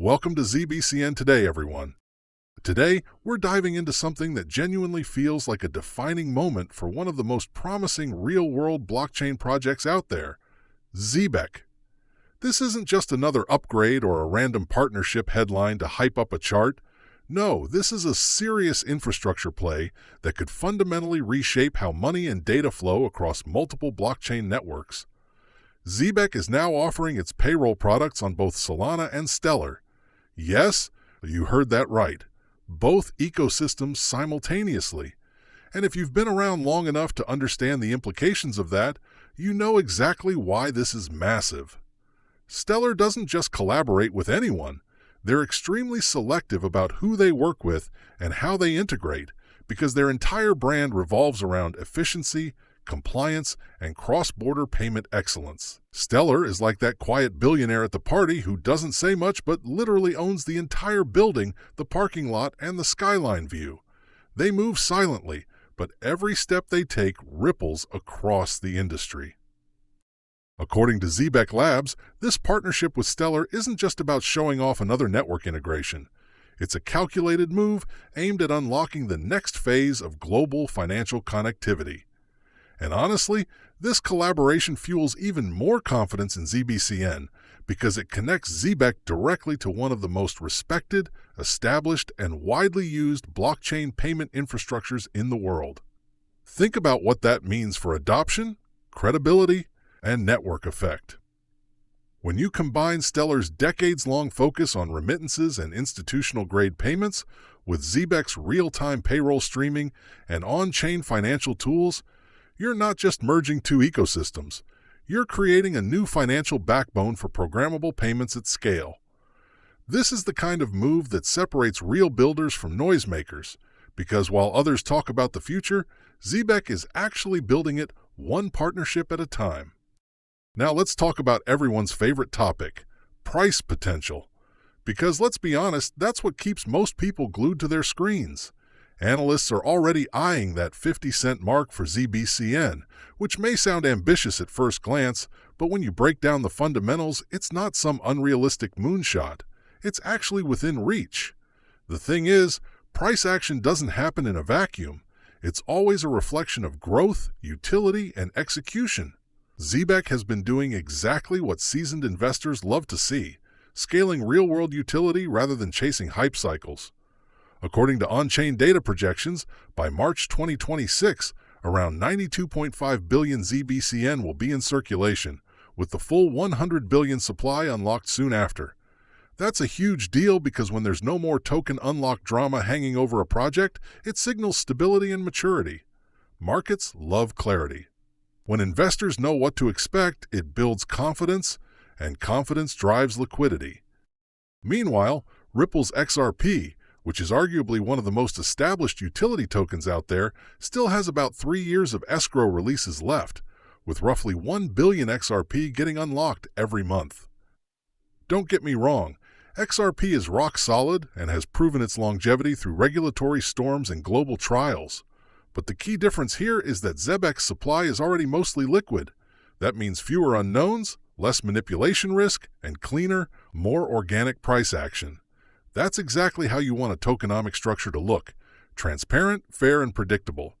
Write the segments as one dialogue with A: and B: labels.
A: Welcome to ZBCN Today, everyone. Today, we're diving into something that genuinely feels like a defining moment for one of the most promising real-world blockchain projects out there, Zebec. This isn't just another upgrade or a random partnership headline to hype up a chart. No, this is a serious infrastructure play that could fundamentally reshape how money and data flow across multiple blockchain networks. Zebec is now offering its payroll products on both Solana and Stellar. Yes, you heard that right. Both ecosystems simultaneously. And if you've been around long enough to understand the implications of that, you know exactly why this is massive. Stellar doesn't just collaborate with anyone. They're extremely selective about who they work with and how they integrate, because their entire brand revolves around efficiency, compliance, and cross-border payment excellence. Stellar is like that quiet billionaire at the party who doesn't say much but literally owns the entire building, the parking lot, and the skyline view. They move silently, but every step they take ripples across the industry. According to Zebec Labs, this partnership with Stellar isn't just about showing off another network integration. It's a calculated move aimed at unlocking the next phase of global financial connectivity. And honestly, this collaboration fuels even more confidence in ZBCN because it connects Zebec directly to one of the most respected, established, and widely used blockchain payment infrastructures in the world. Think about what that means for adoption, credibility, and network effect. When you combine Stellar's decades-long focus on remittances and institutional-grade payments with Zebec's real-time payroll streaming and on-chain financial tools, you're not just merging two ecosystems. You're creating a new financial backbone for programmable payments at scale. This is the kind of move that separates real builders from noisemakers, because while others talk about the future, Zebec is actually building it one partnership at a time. Now let's talk about everyone's favorite topic, price potential. Because let's be honest, that's what keeps most people glued to their screens. Analysts are already eyeing that 50-cent mark for ZBCN, which may sound ambitious at first glance, but when you break down the fundamentals, it's not some unrealistic moonshot. It's actually within reach. The thing is, price action doesn't happen in a vacuum. It's always a reflection of growth, utility, and execution. Zebec has been doing exactly what seasoned investors love to see, scaling real-world utility rather than chasing hype cycles. According to on-chain data projections, by March 2026, around 92.5 billion ZBCN will be in circulation, with the full 100 billion supply unlocked soon after. That's a huge deal because when there's no more token unlock drama hanging over a project, it signals stability and maturity. Markets love clarity. When investors know what to expect, it builds confidence, and confidence drives liquidity. Meanwhile, Ripple's XRP, which is arguably one of the most established utility tokens out there, still has about 3 years of escrow releases left, with roughly 1 billion XRP getting unlocked every month. Don't get me wrong, XRP is rock solid and has proven its longevity through regulatory storms and global trials. But the key difference here is that Zebec's supply is already mostly liquid. That means fewer unknowns, less manipulation risk, and cleaner, more organic price action. That's exactly how you want a tokenomic structure to look: transparent, fair, and predictable.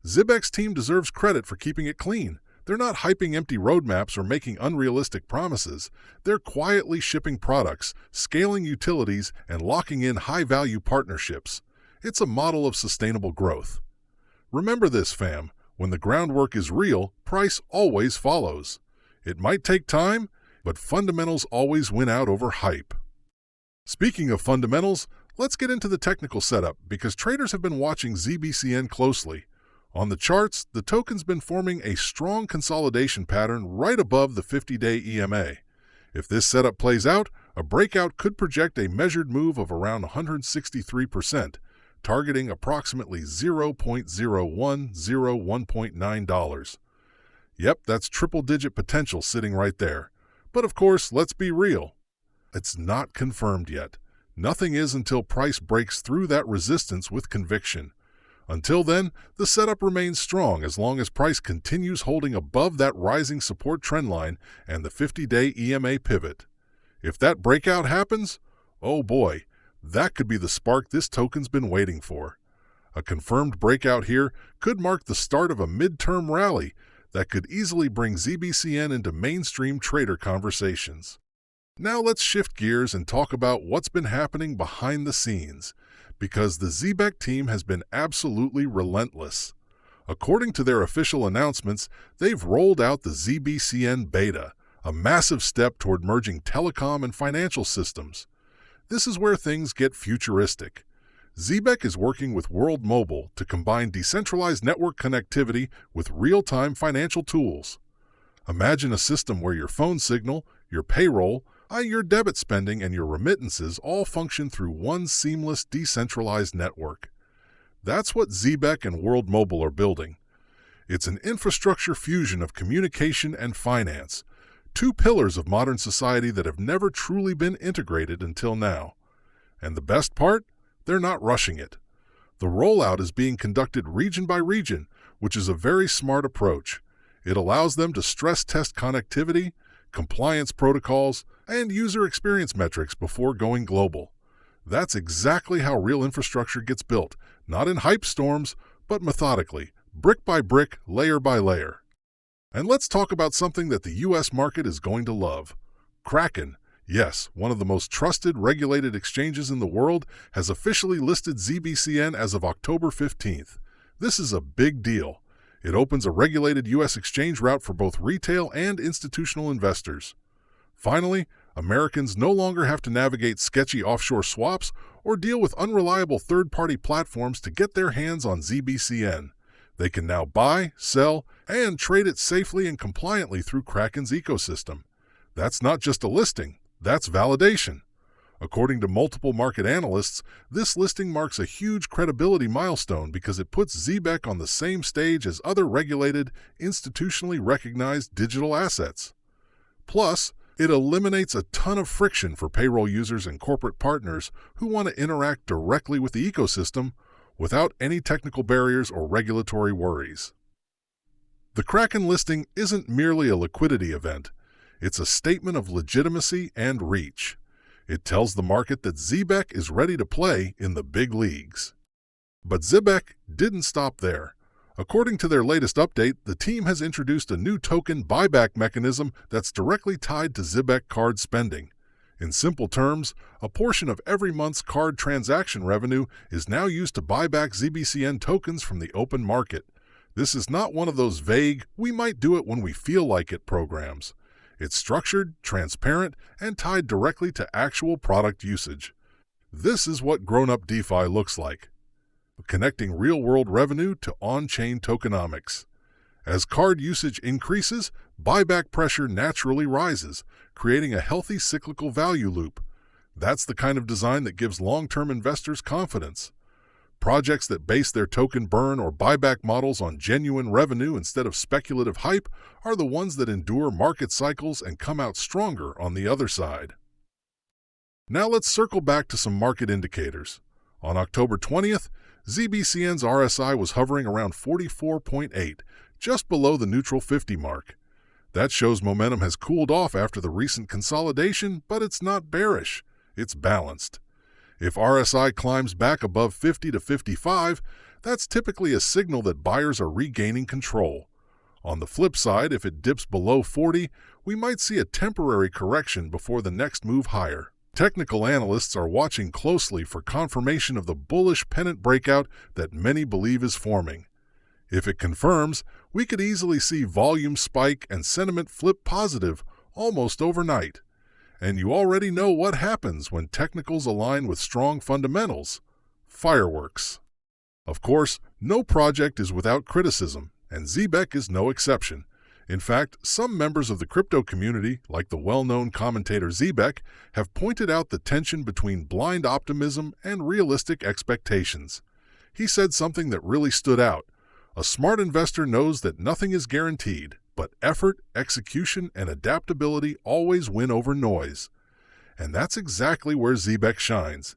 A: Zebec's team deserves credit for keeping it clean. They're not hyping empty roadmaps or making unrealistic promises. They're quietly shipping products, scaling utilities, and locking in high-value partnerships. It's a model of sustainable growth. Remember this, fam. When the groundwork is real, price always follows. It might take time, but fundamentals always win out over hype. Speaking of fundamentals, let's get into the technical setup because traders have been watching ZBCN closely. On the charts, the token's been forming a strong consolidation pattern right above the 50-day EMA. If this setup plays out, a breakout could project a measured move of around 163%, targeting approximately $0.0101.9. Yep, that's triple-digit potential sitting right there. But of course, let's be real. It's not confirmed yet. Nothing is until price breaks through that resistance with conviction. Until then, the setup remains strong as long as price continues holding above that rising support trendline and the 50-day EMA pivot. If that breakout happens, Oh boy, that could be the spark this token's been waiting for. A confirmed breakout here could mark the start of a midterm rally that could easily bring ZBCN into mainstream trader conversations. Now let's shift gears and talk about what's been happening behind the scenes, because the Zebec team has been absolutely relentless. According to their official announcements, they've rolled out the ZBCN beta, a massive step toward merging telecom and financial systems. This is where things get futuristic. Zebec is working with World Mobile to combine decentralized network connectivity with real-time financial tools. Imagine a system where your phone signal, your payroll, your debit spending, and your remittances all function through one seamless decentralized network. That's what Zebec and World Mobile are building. It's an infrastructure fusion of communication and finance, two pillars of modern society that have never truly been integrated until now. And the best part? They're not rushing it. The rollout is being conducted region by region, which is a very smart approach. It allows them to stress test connectivity, compliance protocols, and user experience metrics before going global. That's exactly how real infrastructure gets built, not in hype storms, but methodically, brick by brick, layer by layer. And let's talk about something that the US market is going to love. Kraken, yes, one of the most trusted regulated exchanges in the world, has officially listed ZBCN as of October 15th. This is a big deal. It opens a regulated US exchange route for both retail and institutional investors. Finally, Americans no longer have to navigate sketchy offshore swaps or deal with unreliable third-party platforms to get their hands on ZBCN. They can now buy, sell, and trade it safely and compliantly through Kraken's ecosystem. That's not just a listing, that's validation. According to multiple market analysts, this listing marks a huge credibility milestone because it puts Zebec on the same stage as other regulated, institutionally recognized digital assets. Plus, it eliminates a ton of friction for payroll users and corporate partners who want to interact directly with the ecosystem without any technical barriers or regulatory worries. The Kraken listing isn't merely a liquidity event. It's a statement of legitimacy and reach. It tells the market that Zebec is ready to play in the big leagues. But Zebec didn't stop there. According to their latest update, the team has introduced a new token buyback mechanism that's directly tied to Zebec card spending. In simple terms, a portion of every month's card transaction revenue is now used to buy back ZBCN tokens from the open market. This is not one of those vague, we might do it when we feel like it programs. It's structured, transparent, and tied directly to actual product usage. This is what grown-up DeFi looks like, connecting real-world revenue to on-chain tokenomics. As card usage increases, buyback pressure naturally rises, creating a healthy cyclical value loop. That's the kind of design that gives long-term investors confidence. Projects that base their token burn or buyback models on genuine revenue instead of speculative hype are the ones that endure market cycles and come out stronger on the other side. Now let's circle back to some market indicators. On October 20th, ZBCN's RSI was hovering around 44.8, just below the neutral 50 mark. That shows momentum has cooled off after the recent consolidation, but it's not bearish. It's balanced. If RSI climbs back above 50 to 55, that's typically a signal that buyers are regaining control. On the flip side, if it dips below 40, we might see a temporary correction before the next move higher. Technical analysts are watching closely for confirmation of the bullish pennant breakout that many believe is forming. If it confirms, we could easily see volume spike and sentiment flip positive almost overnight. And you already know what happens when technicals align with strong fundamentals. Fireworks. Of course, no project is without criticism, and Zebec is no exception. In fact, some members of the crypto community, like the well-known commentator Zebec, have pointed out the tension between blind optimism and realistic expectations. He said something that really stood out. A smart investor knows that nothing is guaranteed, but effort, execution, and adaptability always win over noise. And that's exactly where Zebec shines.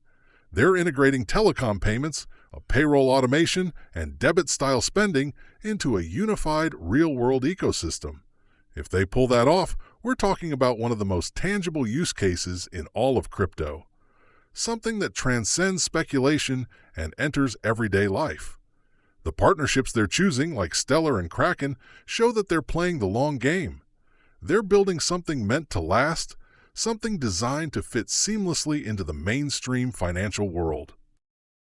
A: They're integrating telecom payments, a payroll automation, and debit-style spending into a unified real-world ecosystem. If they pull that off, we're talking about one of the most tangible use cases in all of crypto. something that transcends speculation and enters everyday life. The partnerships they're choosing, like Stellar and Kraken, show that they're playing the long game. They're building something meant to last, something designed to fit seamlessly into the mainstream financial world.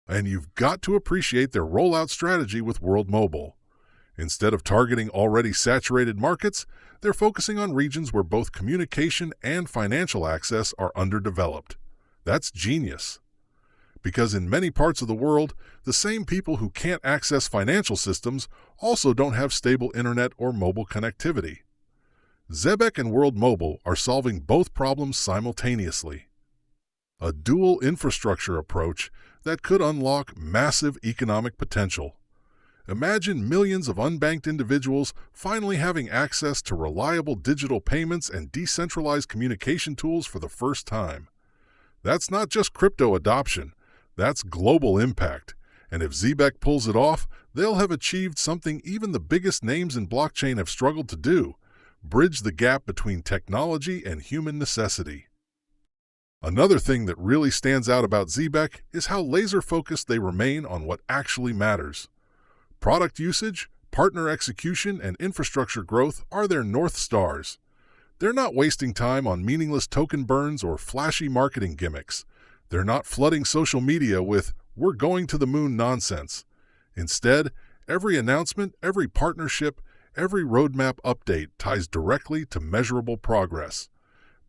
A: And you've got to appreciate their rollout strategy with World Mobile. Instead of targeting already saturated markets, they're focusing on regions where both communication and financial access are underdeveloped. That's genius. Because in many parts of the world, the same people who can't access financial systems also don't have stable internet or mobile connectivity. Zebec and World Mobile are solving both problems simultaneously. A dual infrastructure approach that could unlock massive economic potential. Imagine millions of unbanked individuals finally having access to reliable digital payments and decentralized communication tools for the first time. That's not just crypto adoption, that's global impact. And if Zebec pulls it off, they'll have achieved something even the biggest names in blockchain have struggled to do: bridge the gap between technology and human necessity. Another thing that really stands out about Zebec is how laser-focused they remain on what actually matters. Product usage, partner execution, and infrastructure growth are their North Stars. They're not wasting time on meaningless token burns or flashy marketing gimmicks. They're not flooding social media with "we're going to the moon" nonsense. Instead, every announcement, every partnership, every roadmap update ties directly to measurable progress.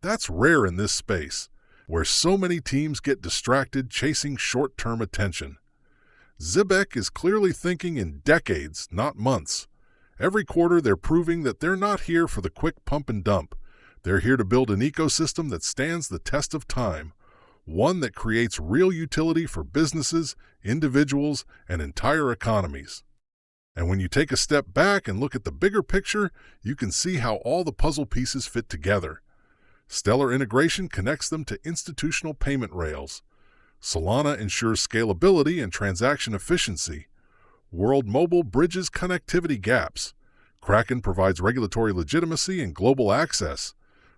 A: That's rare in this space, where so many teams get distracted chasing short-term attention. Zebec is clearly thinking in decades, not months. Every quarter they're proving that they're not here for the quick pump and dump. They're here to build an ecosystem that stands the test of time, one that creates real utility for businesses, individuals, and entire economies. And when you take a step back and look at the bigger picture, you can see how all the puzzle pieces fit together. Stellar integration connects them to institutional payment rails. Solana ensures scalability and transaction efficiency. World Mobile bridges connectivity gaps. Kraken provides regulatory legitimacy and global access.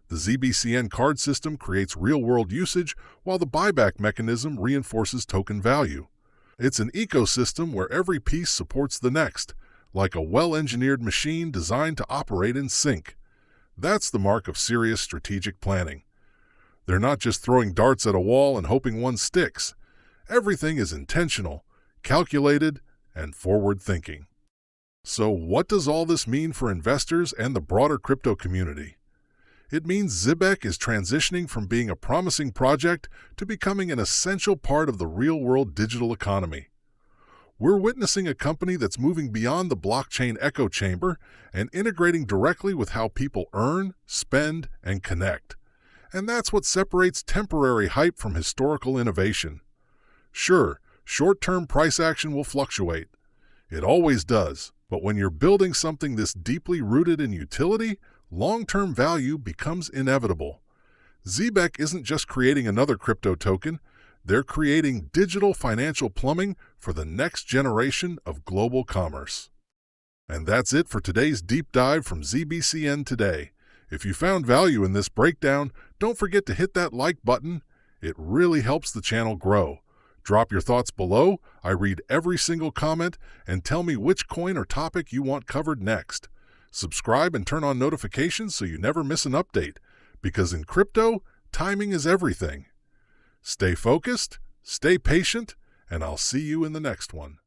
A: The ZBCN card system creates real-world usage, while the buyback mechanism reinforces token value. It's an ecosystem where every piece supports the next, like a well-engineered machine designed to operate in sync. That's the mark of serious strategic planning. They're not just throwing darts at a wall and hoping one sticks. Everything is intentional, calculated, and forward-thinking. So what does all this mean for investors and the broader crypto community? It means Zebec is transitioning from being a promising project to becoming an essential part of the real-world digital economy. We're witnessing a company that's moving beyond the blockchain echo chamber and integrating directly with how people earn, spend, and connect. And that's what separates temporary hype from historical innovation. Sure, short-term price action will fluctuate. It always does. But when you're building something this deeply rooted in utility, long-term value becomes inevitable. Zebec isn't just creating another crypto token, they're creating digital financial plumbing for the next generation of global commerce. And that's it for today's deep dive from ZBCN Today. If you found value in this breakdown, don't forget to hit that like button. It really helps the channel grow. Drop your thoughts below. I read every single comment, and tell me which coin or topic you want covered next. Subscribe and turn on notifications so you never miss an update, because in crypto, timing is everything. Stay focused, stay patient, and I'll see you in the next one.